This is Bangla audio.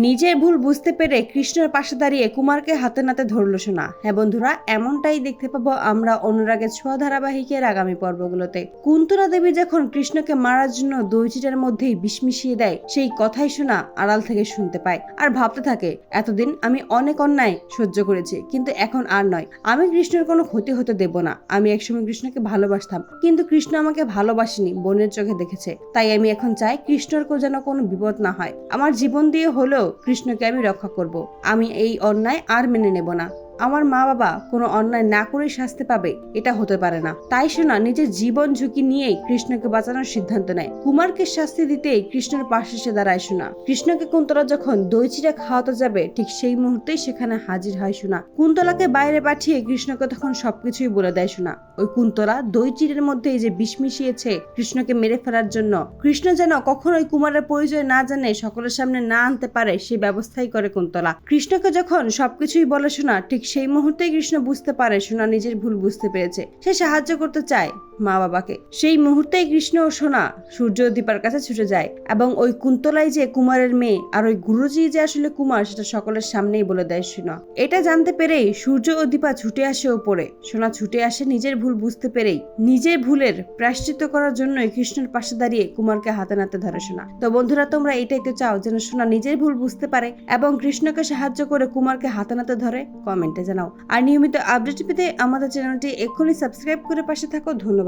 নিজের ভুল বুঝতে পেরে কৃষ্ণের পাশে দাঁড়িয়ে কুমারকে হাতে নাতে ধরল সোনা। হ্যাঁ বন্ধুরা, এমনটাই দেখতে পাবো আমরা অনুরাগের ছোঁয়া ধারাবাহিকের আগামী পর্বগুলোতে। কুন্তলা দেবী যখন কৃষ্ণকে মারার জন্য দই চিটার মধ্যেই বিষ মিশিয়ে দেয়, সেই কথাই সোনা আড়াল থেকে শুনতে পায় আর ভাবতে থাকে, এতদিন আমি অনেক অন্যায় সহ্য করেছি, কিন্তু এখন আর নয়। আমি কৃষ্ণের কোনো ক্ষতি হতে দেব না। আমি একসময় কৃষ্ণকে ভালোবাসতাম, কিন্তু কৃষ্ণ আমাকে ভালোবাসেনি, বোনের চোখে দেখেছে। তাই আমি এখন চাই কৃষ্ণর যেন কোনো বিপদ না হয়। আমার জীবন দিয়ে হলেও কৃষ্ণকে আমি রক্ষা করব। আমি এই অন্যায় আর মেনে নেব না। আমার মা বাবা কোনো অন্যায় না করেই শাস্তি পাবে, এটা হতে পারে না। তাই সোনা নিজের জীবন ঝুঁকি নিয়েই কৃষ্ণকে বাঁচানোর সিদ্ধান্ত নেয়। কুমারকে শাস্তি দিতেই কৃষ্ণের পাশে এসে দাঁড়ায় সোনা। কৃষ্ণকে কুন্তলা যখন দই চিড়া খাওয়াতে যাবে, ঠিক সেই মুহূর্তেই সেখানে হাজির হয় সোনা। কুন্তলাকে বাইরে পাঠিয়ে কৃষ্ণকে তখন সবকিছুই বলে দেয় সোনা। ওই কুন্তলা দই চিড়ের মধ্যে যে বিষ মিশিয়েছে কৃষ্ণকে মেরে ফেলার জন্য, কৃষ্ণ যেন কখনোই কুমারের পরিচয় না জানে, সকলের সামনে না আনতে পারে, সেই ব্যবস্থাই করে কুন্তলা। কৃষ্ণকে যখন সবকিছুই বলে সোনা, ঠিক সেই মুহূর্তেই কৃষ্ণ বুঝতে পারে সোনা নিজের ভুল বুঝতে পেরেছে। সে সাহায্য করতে চায় মা বাবাকে। সেই মুহূর্তেই কৃষ্ণ ও সোনা সূর্য ও দীপার কাছে ছুটে যায় এবং ওই কুন্তলাই যে কুমারের মেয়ে আর ওই গুরুজি যে আসলে কুমার, সেটা সকলের সামনেই বলে দেয় সোনা। এটা জানতে পেরেই সূর্য ও দীপা ছুটে আসে ওপরে। সোনা ছুটে আসে নিজের ভুল বুঝতে পেরেই। নিজের ভুলের প্রায়শ্চিত্ত করার জন্যই কৃষ্ণের পাশে দাঁড়িয়ে কুমারকে হাতে নাতে ধরে সোনা। তো বন্ধুরা, তোমরা এটাই তো চাও যেন সোনা নিজের ভুল বুঝতে পারে এবং কৃষ্ণকে সাহায্য করে কুমারকে হাতে নাতে ধরে? কমেন্টে জানাও। আর নিয়মিত আপডেট পেতে আমাদের চ্যানেলটি এক্ষুনি সাবস্ক্রাইব করে পাশে থাকো। ধন্যবাদ।